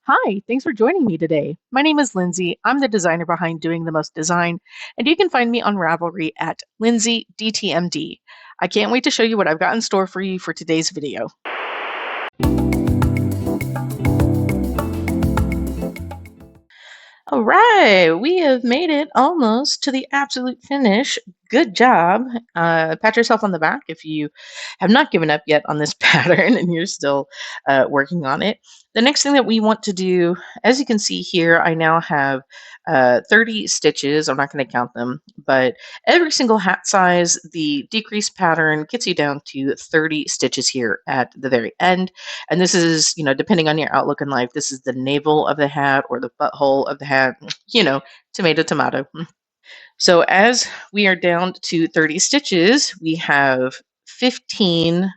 Hi, thanks for joining me today. My name is Lindsay. I'm the designer behind Doing the Most Design, and you can find me on Ravelry at LindsayDTMD. I can't wait to show you what I've got in store for you for today's video. All right, we have made it almost to the absolute finish. Good job. Pat yourself on the back if you have not given up yet on this pattern and you're still working on it. The next thing that we want to do, as you can see here, I now have 30 stitches. I'm not going to count them, but every single hat size, the decrease pattern gets you down to 30 stitches here at the very end. And this is, depending on your outlook in life, this is the navel of the hat or the butthole of the hat, tomato, tomato. So as we are down to 30 stitches, we have 15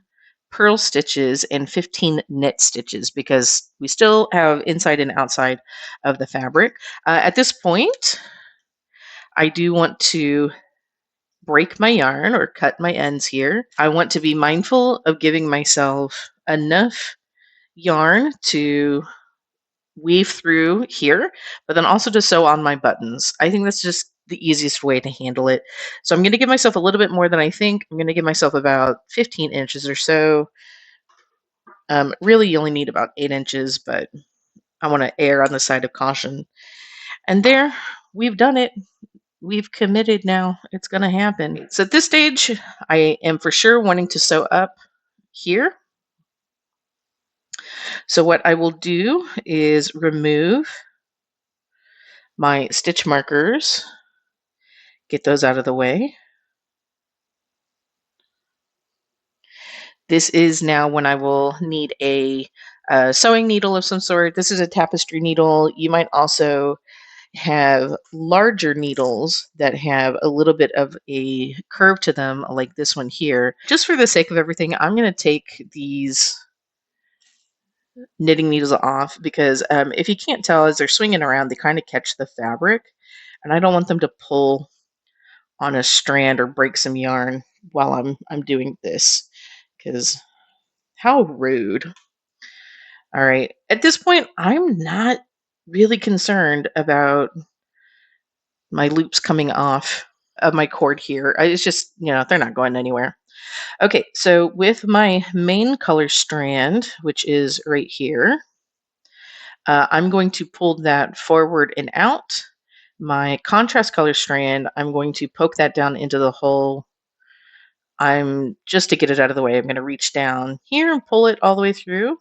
purl stitches and 15 knit stitches because we still have inside and outside of the fabric. At this point, I do want to break my yarn or cut my ends here. I want to be mindful of giving myself enough yarn to weave through here, but then also to sew on my buttons. I think that's just the easiest way to handle it. So I'm going to give myself a little bit more than I think. I'm going to give myself about 15 inches or so. Really, you only need about 8 inches, but I want to err on the side of caution. And there, we've done it. We've committed now. It's going to happen. So at this stage, I am for sure wanting to sew up here. So what I will do is remove my stitch markers, get those out of the way. This is now when I will need a sewing needle of some sort. This is a tapestry needle. You might also have larger needles that have a little bit of a curve to them, like this one here. Just for the sake of everything, I'm going to take these knitting needles off because if you can't tell, as they're swinging around, they kind of catch the fabric, and I don't want them to pull on a strand or break some yarn while I'm doing this, because how rude. All right. At this point, I'm not really concerned about my loops coming off of my cord here. It's just, they're not going anywhere. Okay, so with my main color strand, which is right here, I'm going to pull that forward and out. My contrast color strand, I'm going to poke that down into the hole. Just to get it out of the way, I'm going to reach down here and pull it all the way through.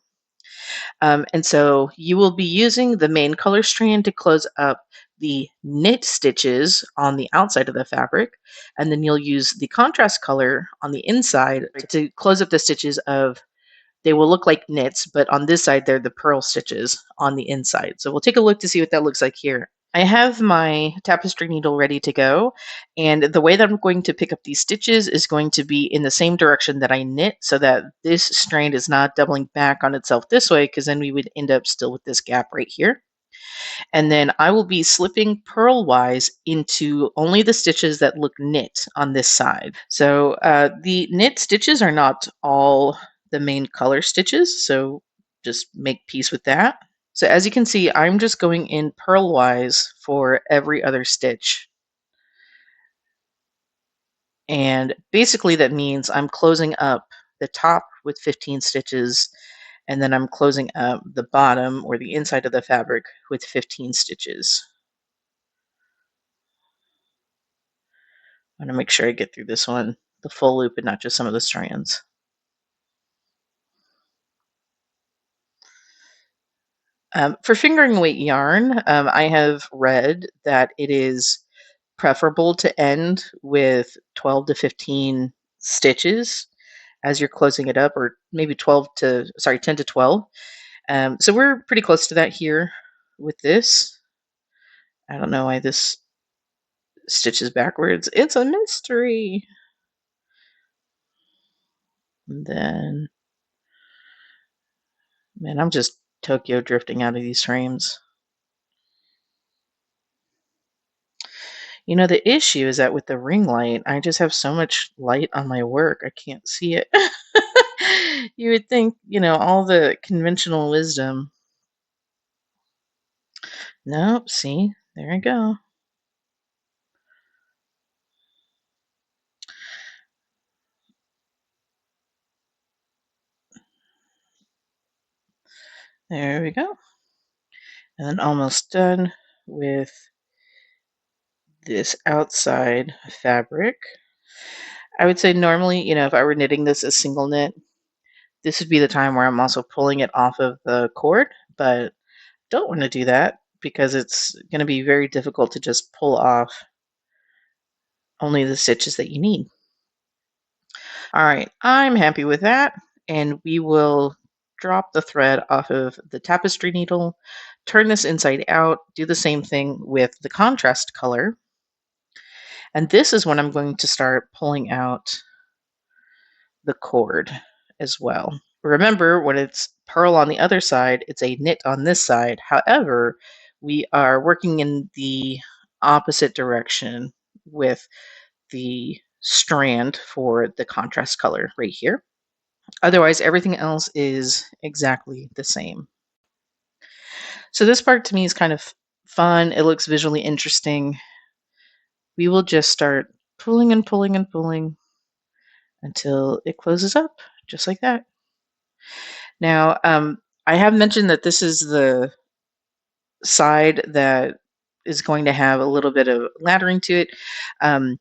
And so you will be using the main color strand to close up the knit stitches on the outside of the fabric, and then you'll use the contrast color on the inside to close up the stitches of, they will look like knits, but on this side, they're the purl stitches on the inside. So we'll take a look to see what that looks like here. I have my tapestry needle ready to go, and the way that I'm going to pick up these stitches is going to be in the same direction that I knit, so that this strand is not doubling back on itself this way, because then we would end up still with this gap right here. And then I will be slipping purlwise into only the stitches that look knit on this side. So the knit stitches are not all the main color stitches, so just make peace with that. So as you can see, I'm just going in purlwise for every other stitch. And basically that means I'm closing up the top with 15 stitches, and then I'm closing up the bottom or the inside of the fabric with 15 stitches. I'm going to make sure I get through this one, the full loop, and not just some of the strands. For fingering weight yarn, I have read that it is preferable to end with 12 to 15 stitches as you're closing it up, or maybe 10 to 12. So we're pretty close to that here with this. I don't know why this stitches backwards. It's a mystery. And then, man, I'm just Tokyo drifting out of these frames. The issue is that with the ring light, I just have so much light on my work, I can't see it. You would think, all the conventional wisdom Nope, see, there I go. There we go. And then almost done with this outside fabric. I would say normally, if I were knitting this as single knit, this would be the time where I'm also pulling it off of the cord, but don't want to do that because it's going to be very difficult to just pull off only the stitches that you need. All right, I'm happy with that, and we will drop the thread off of the tapestry needle, turn this inside out, do the same thing with the contrast color, and this is when I'm going to start pulling out the cord as well. Remember, when it's purl on the other side, it's a knit on this side. However, we are working in the opposite direction with the strand for the contrast color right here. Otherwise, everything else is exactly the same. So this part to me is kind of fun. It looks visually interesting. We will just start pulling and pulling and pulling until it closes up, just like that. Now, I have mentioned that this is the side that is going to have a little bit of laddering to it. Um,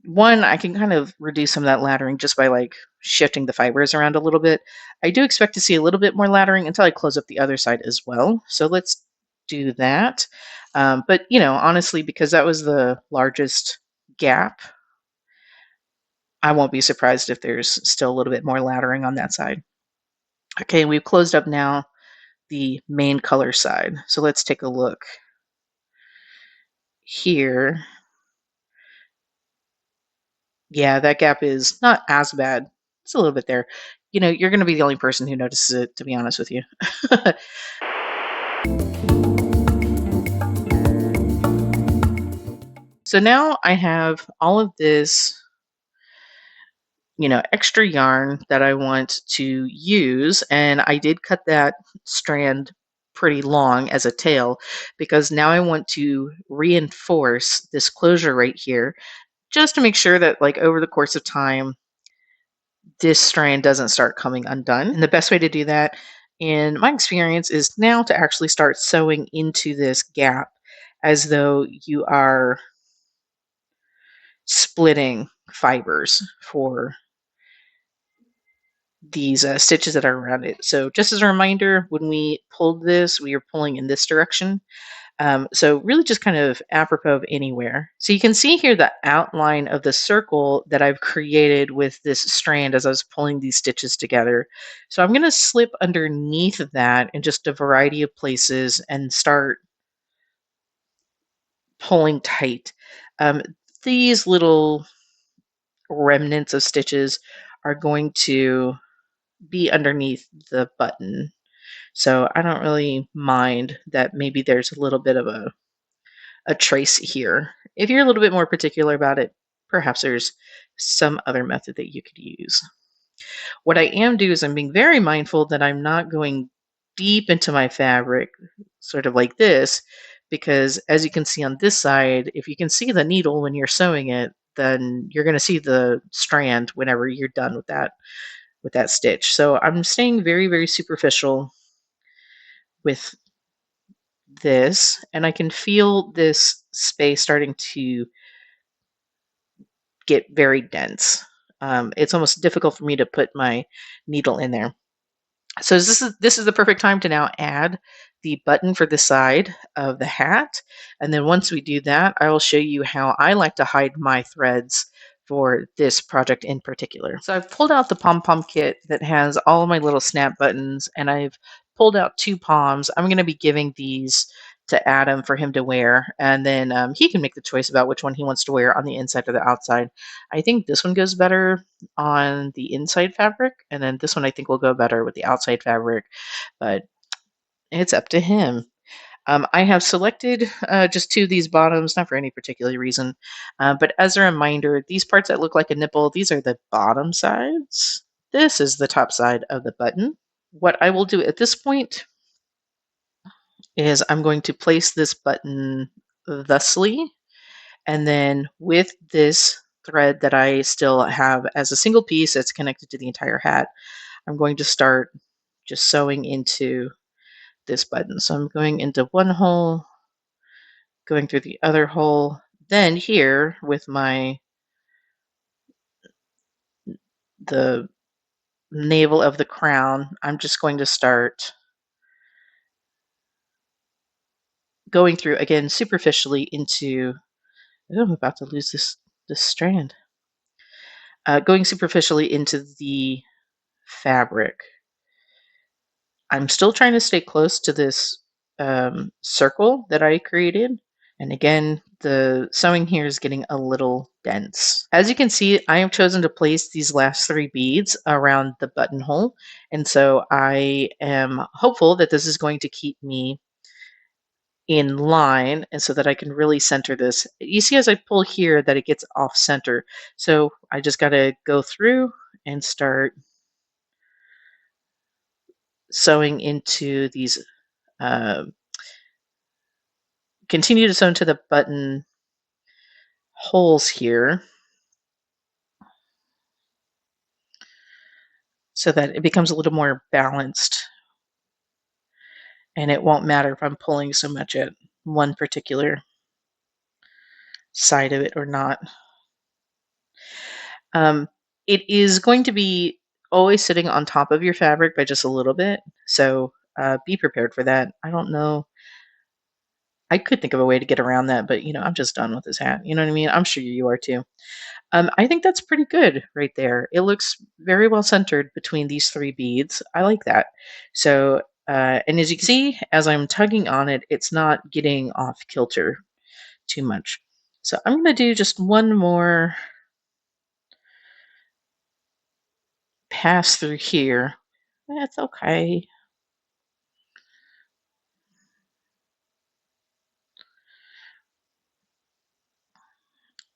One, I can kind of reduce some of that laddering just by like shifting the fibers around a little bit. I do expect to see a little bit more laddering until I close up the other side as well. So let's do that. But honestly, because that was the largest gap, I won't be surprised if there's still a little bit more laddering on that side. Okay, we've closed up now the main color side. So let's take a look here. Yeah, that gap is not as bad. It's a little bit there. You're going to be the only person who notices it, to be honest with you. So now I have all of this, extra yarn that I want to use. And I did cut that strand pretty long as a tail because now I want to reinforce this closure right here just to make sure that like over the course of time, this strand doesn't start coming undone. And the best way to do that, in my experience, is now to actually start sewing into this gap as though you are splitting fibers for these stitches that are around it. So just as a reminder, when we pulled this, we were pulling in this direction. So really just kind of apropos of anywhere. So you can see here the outline of the circle that I've created with this strand as I was pulling these stitches together. So I'm going to slip underneath that in just a variety of places and start pulling tight. Um, these little remnants of stitches are going to be underneath the button. So I don't really mind that maybe there's a little bit of a trace here. If you're a little bit more particular about it, perhaps there's some other method that you could use. What I am doing is I'm being very mindful that I'm not going deep into my fabric, sort of like this, because as you can see on this side, if you can see the needle when you're sewing it, then you're going to see the strand whenever you're done with that stitch. So I'm staying very, very superficial with this, and I can feel this space starting to get very dense. It's almost difficult for me to put my needle in there. So this is the perfect time to now add the button for the side of the hat. And then once we do that, I will show you how I like to hide my threads for this project in particular. So I've pulled out the pom-pom kit that has all of my little snap buttons, and I've pulled out 2 poms. I'm going to be giving these to Adam for him to wear, and then he can make the choice about which one he wants to wear on the inside or the outside. I think this one goes better on the inside fabric, and then this one I think will go better with the outside fabric, but it's up to him. I have selected just 2 of these bottoms, not for any particular reason, but as a reminder, these parts that look like a nipple, these are the bottom sides. This is the top side of the button. What I will do at this point is I'm going to place this button thusly, and then with this thread that I still have as a single piece that's connected to the entire hat, I'm going to start just sewing into this button. So I'm going into one hole, going through the other hole, then here with the navel of the crown, I'm just going to start going through again superficially into, oh, I'm about to lose this strand. Going superficially into the fabric. I'm still trying to stay close to this circle that I created. And again, the sewing here is getting a little dense. As you can see, I have chosen to place these last 3 beads around the buttonhole. And so I am hopeful that this is going to keep me in line and so that I can really center this. You see as I pull here that it gets off center. So I just got to go through and start sewing into these, uh, continue to sew into the button holes here so that it becomes a little more balanced and it won't matter if I'm pulling so much at one particular side of it or not. Um, it is going to be always sitting on top of your fabric by just a little bit, so be prepared for that. I don't know. I could think of a way to get around that, but I'm just done with this hat. You know what I mean? I'm sure you are too. I think that's pretty good right there. It looks very well centered between these 3 beads. I like that. So, and as you can see, as I'm tugging on it, it's not getting off kilter too much. So I'm going to do just one more pass through here. That's okay.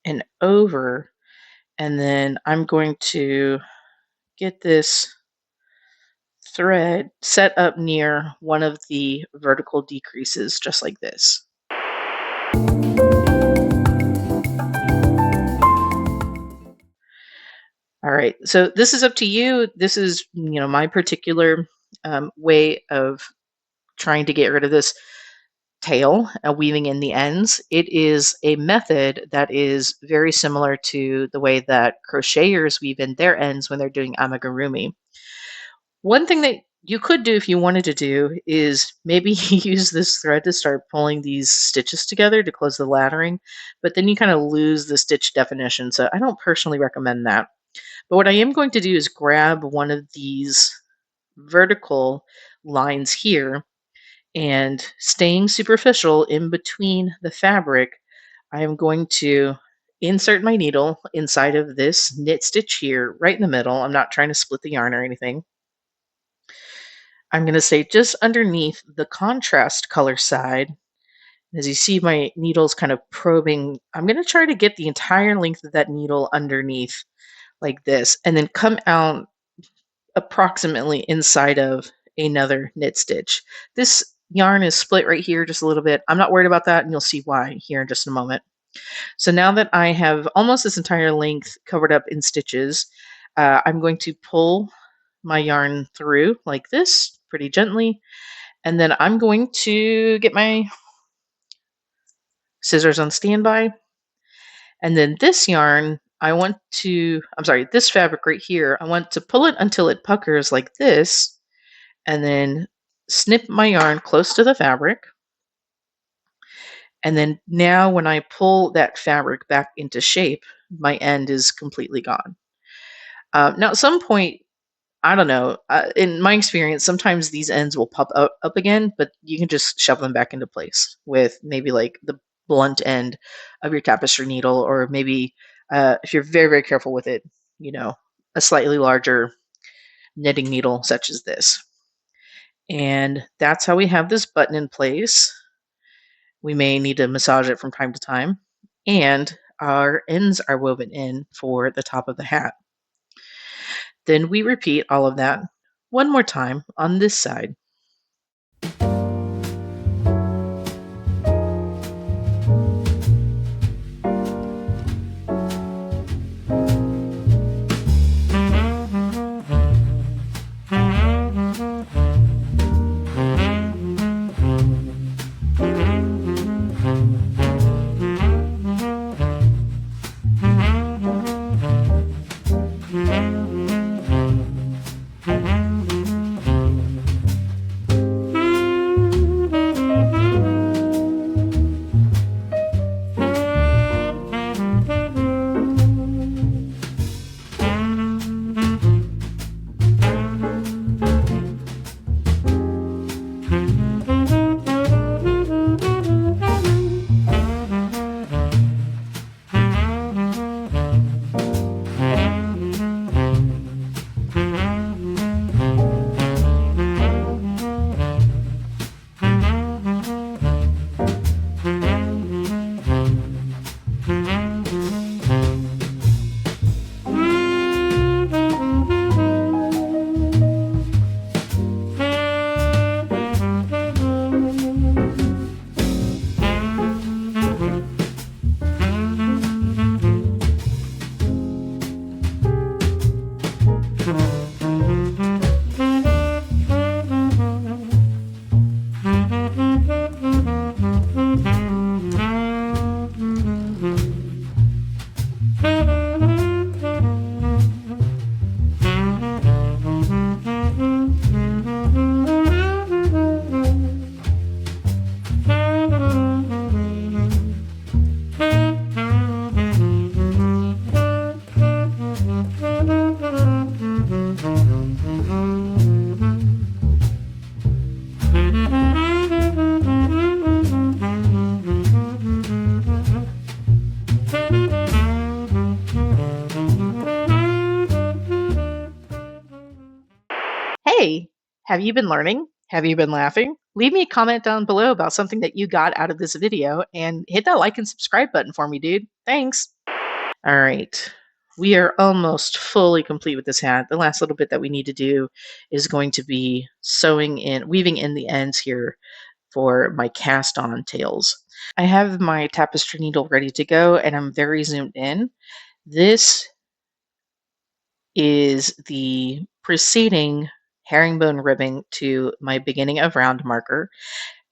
And over, and then I'm going to get this thread set up near one of the vertical decreases, just like this. All right, so this is up to you. This is, my particular way of trying to get rid of this tail, weaving in the ends. It is a method that is very similar to the way that crocheters weave in their ends when they're doing amigurumi. One thing that you could do if you wanted to do is maybe use this thread to start pulling these stitches together to close the laddering, but then you kind of lose the stitch definition. So I don't personally recommend that. But what I am going to do is grab one of these vertical lines here and staying superficial in between the fabric, I am going to insert my needle inside of this knit stitch here, right in the middle. I'm not trying to split the yarn or anything. I'm going to say just underneath the contrast color side. As you see my needle's kind of probing, I'm going to try to get the entire length of that needle underneath like this, and then come out approximately inside of another knit stitch. This yarn is split right here just a little bit. I'm not worried about that, and you'll see why here in just a moment. So now that I have almost this entire length covered up in stitches, I'm going to pull my yarn through like this pretty gently, and then I'm going to get my scissors on standby. And then this yarn, this fabric right here, I want to pull it until it puckers like this, and then snip my yarn close to the fabric. And then now when I pull that fabric back into shape, my end is completely gone. Now at some point, I don't know, in my experience, sometimes these ends will pop up again, but you can just shove them back into place with maybe like the blunt end of your tapestry needle, or maybe if you're very, very careful with it, a slightly larger knitting needle such as this. And that's how we have this button in place. We may need to massage it from time to time. And our ends are woven in for the top of the hat. Then we repeat all of that one more time on this side. Have you been learning? Have you been laughing? Leave me a comment down below about something that you got out of this video and hit that like and subscribe button for me, dude. Thanks. All right. We are almost fully complete with this hat. The last little bit that we need to do is going to be weaving in the ends here for my cast on tails. I have my tapestry needle ready to go and I'm very zoomed in. This is the preceding herringbone ribbing to my beginning of round marker.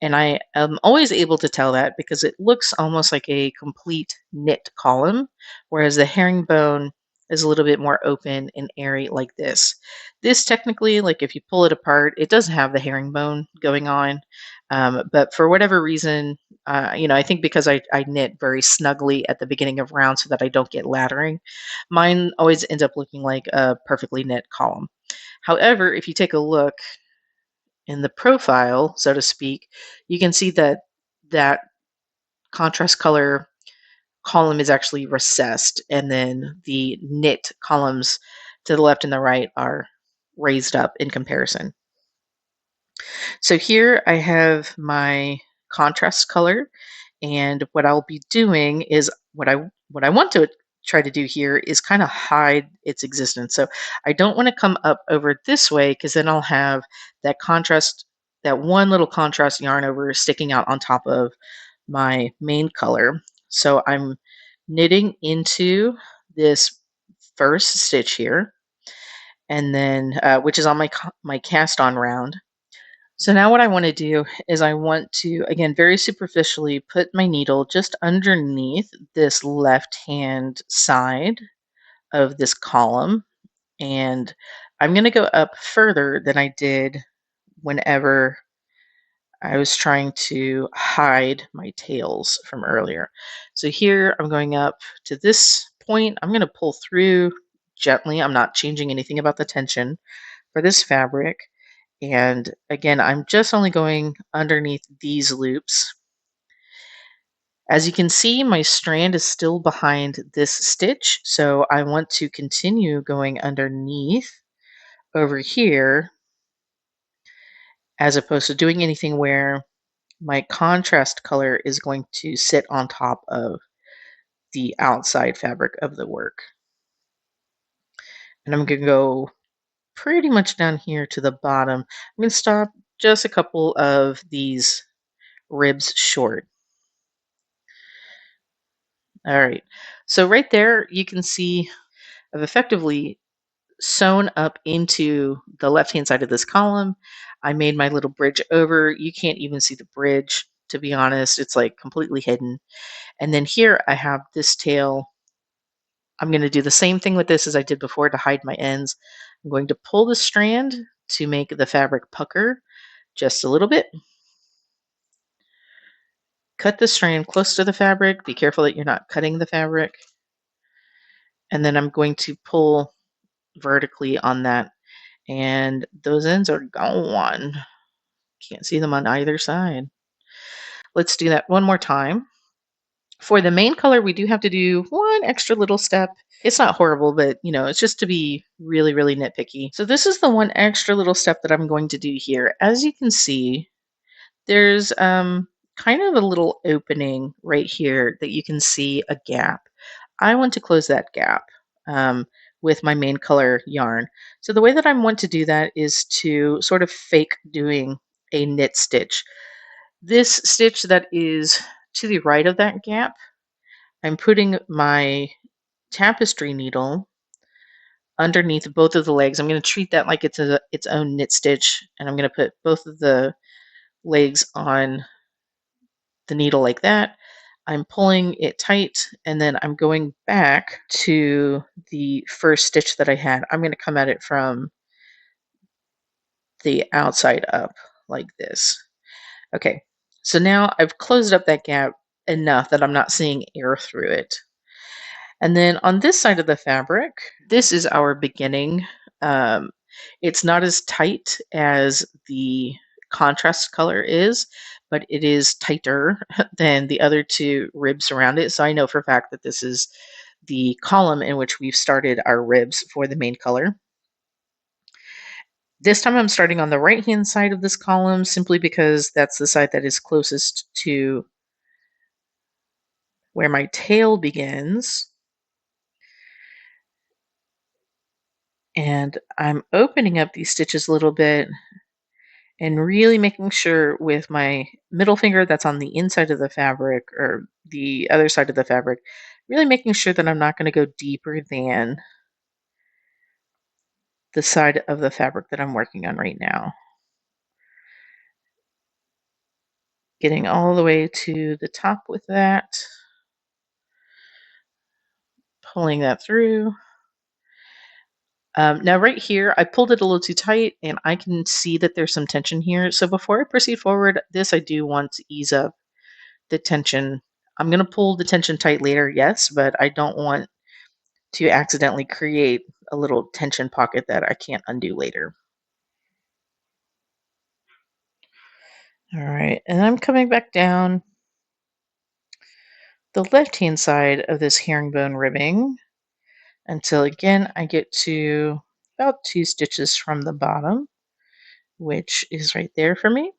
And I am always able to tell that because it looks almost like a complete knit column, whereas the herringbone is a little bit more open and airy like this. This technically, like if you pull it apart, it does have the herringbone going on. But for whatever reason, I think because I knit very snugly at the beginning of round so that I don't get laddering, mine always ends up looking like a perfectly knit column. However, if you take a look, in the profile, so to speak, you can see that that contrast color column is actually recessed, and then the knit columns to the left and the right are raised up in comparison. So here I have my contrast color, and what I'll be doing is what I want to try to do here is kind of hide its existence. So I don't want to come up over this way because then I'll have that contrast, that one little contrast yarn over sticking out on top of my main color. So I'm knitting into this first stitch here, and then which is on my cast on round. So now what I want to do is I want to, again, very superficially put my needle just underneath this left hand side of this column. And I'm going to go up further than I did whenever I was trying to hide my tails from earlier. So here I'm going up to this point. I'm going to pull through gently. I'm not changing anything about the tension for this fabric. And again, I'm just only going underneath these loops. As you can see, my strand is still behind this stitch, so I want to continue going underneath over here as opposed to doing anything where my contrast color is going to sit on top of the outside fabric of the work. And I'm going to go pretty much down here to the bottom. I'm going to stop just a couple of these ribs short. All right, so right there you can see I've effectively sewn up into the left-hand side of this column. I made my little bridge over. You can't even see the bridge, to be honest. It's like completely hidden. And then here I have this tail. I'm going to do the same thing with this as I did before to hide my ends. I'm going to pull the strand to make the fabric pucker just a little bit. Cut the strand close to the fabric. Be careful that you're not cutting the fabric. And then I'm going to pull vertically on that. And those ends are gone. Can't see them on either side. Let's do that one more time. For the main color, we do have to do one extra little step. It's not horrible, but it's just to be really, really nitpicky. So this is the one extra little step that I'm going to do here. As you can see, there's kind of a little opening right here that you can see a gap. I want to close that gap with my main color yarn. So the way that I want to do that is to sort of fake doing a knit stitch. This stitch that is to the right of that gap, I'm putting my tapestry needle underneath both of the legs. I'm going to treat that like it's its own knit stitch, and I'm going to put both of the legs on the needle like that. I'm pulling it tight, and then I'm going back to the first stitch that I had. I'm going to come at it from the outside up like this. Okay, so now I've closed up that gap enough that I'm not seeing air through it. And then on this side of the fabric, this is our beginning. It's not as tight as the contrast color is, but it is tighter than the other two ribs around it. So I know for a fact that this is the column in which we've started our ribs for the main color. This time I'm starting on the right-hand side of this column simply because that's the side that is closest to where my tail begins. And I'm opening up these stitches a little bit and really making sure with my middle finger that's on the inside of the fabric or the other side of the fabric, really making sure that I'm not going to go deeper than the side of the fabric that I'm working on right now. Getting all the way to the top with that, pulling that through. Now right here, I pulled it a little too tight and I can see that there's some tension here. So before I proceed forward, I do want to ease up the tension. I'm going to pull the tension tight later, yes, but I don't want to accidentally create a little tension pocket that I can't undo later. All right, and I'm coming back down the left-hand side of this herringbone ribbing until again I get to about 2 stitches from the bottom, which is right there for me.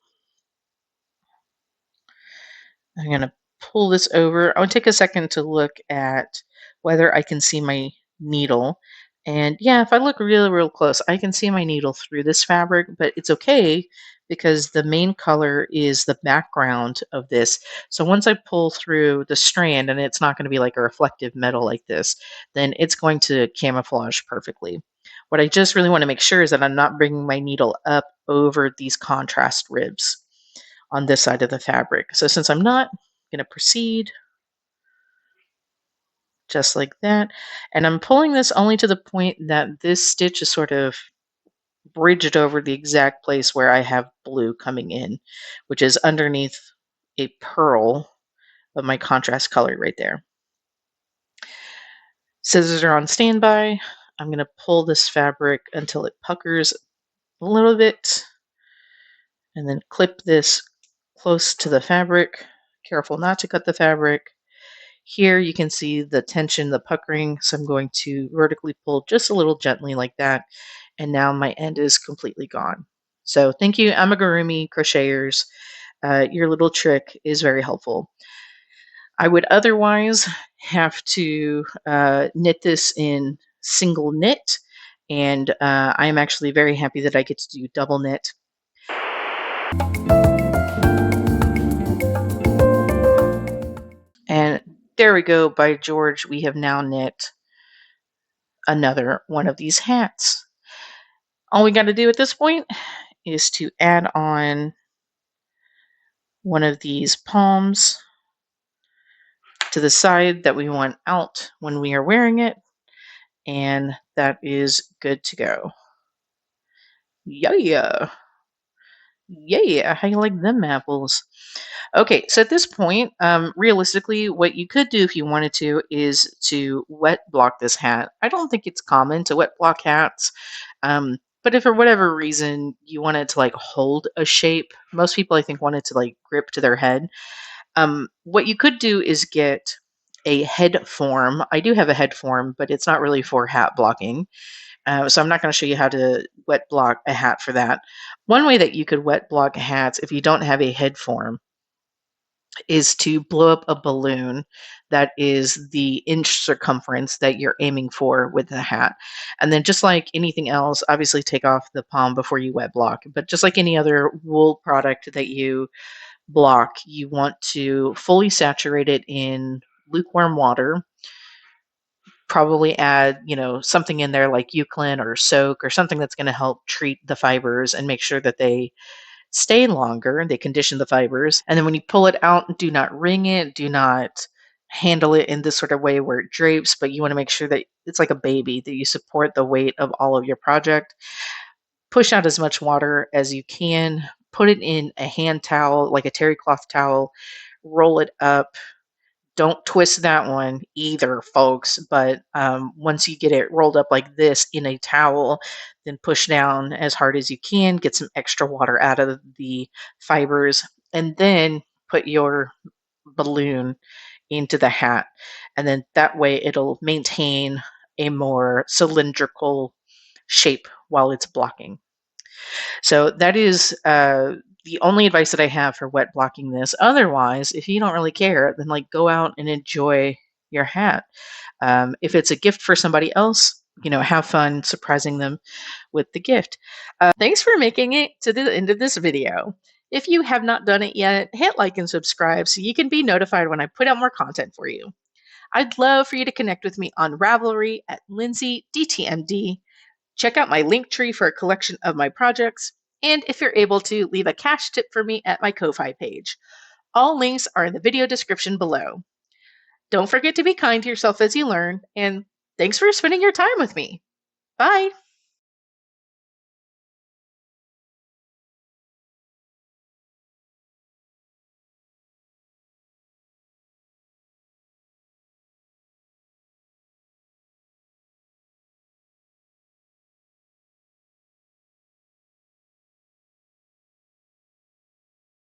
I'm going to pull this over. I'll take a second to look at whether I can see my needle. And yeah, if I look really, real close, I can see my needle through this fabric, but it's okay because the main color is the background of this. So once I pull through the strand, and it's not going to be like a reflective metal like this, then it's going to camouflage perfectly. What I just really want to make sure is that I'm not bringing my needle up over these contrast ribs on this side of the fabric. So since I'm not, I'm going to proceed just like that. And I'm pulling this only to the point that this stitch is sort of bridged over the exact place where I have blue coming in, which is underneath a pearl of my contrast color right there. Scissors are on standby. I'm going to pull this fabric until it puckers a little bit and then clip this close to the fabric. Careful not to cut the fabric. Here you can see the tension, the puckering, so I'm going to vertically pull just a little gently like that, and now my end is completely gone. So thank you, amigurumi crocheters. Your little trick is very helpful. I would otherwise have to knit this in single knit, and I am actually very happy that I get to do double knit. And there we go, by George, we have now knit another one of these hats. All we got to do at this point is to add on one of these palms to the side that we want out when we are wearing it, and that is good to go. Yeah. Yeah, how you like them apples? Okay, so at this point, realistically, what you could do if you wanted to is to wet block this hat. I don't think it's common to wet block hats, but if for whatever reason you wanted to like hold a shape, most people I think wanted to like grip to their head. What you could do is get a head form. I do have a head form, but it's not really for hat blocking. So I'm not going to show you how to wet block a hat for that. One way that you could wet block hats if you don't have a head form is to blow up a balloon that is the inch circumference that you're aiming for with the hat. And then just like anything else, obviously take off the palm before you wet block. But just like any other wool product that you block, you want to fully saturate it in lukewarm water. Probably add, something in there like Eucalypt or soak or something that's going to help treat the fibers and make sure that they stay longer and they condition the fibers. And then when you pull it out, do not wring it, do not handle it in this sort of way where it drapes, but you want to make sure that it's like a baby, that you support the weight of all of your project. Push out as much water as you can, put it in a hand towel, like a terry cloth towel, roll it up. Don't twist that one either, folks. But once you get it rolled up like this in a towel, then push down as hard as you can, get some extra water out of the fibers, and then put your balloon into the hat. And then that way it'll maintain a more cylindrical shape while it's blocking. So that is the only advice that I have for wet blocking this. Otherwise, if you don't really care, then like go out and enjoy your hat. If it's a gift for somebody else, have fun surprising them with the gift. Thanks for making it to the end of this video. If you have not done it yet, hit like and subscribe so you can be notified when I put out more content for you. I'd love for you to connect with me on Ravelry at Lindsay DTMD. Check out my link tree for a collection of my projects. And if you're able to, leave a cash tip for me at my Ko-Fi page. All links are in the video description below. Don't forget to be kind to yourself as you learn, and thanks for spending your time with me. Bye!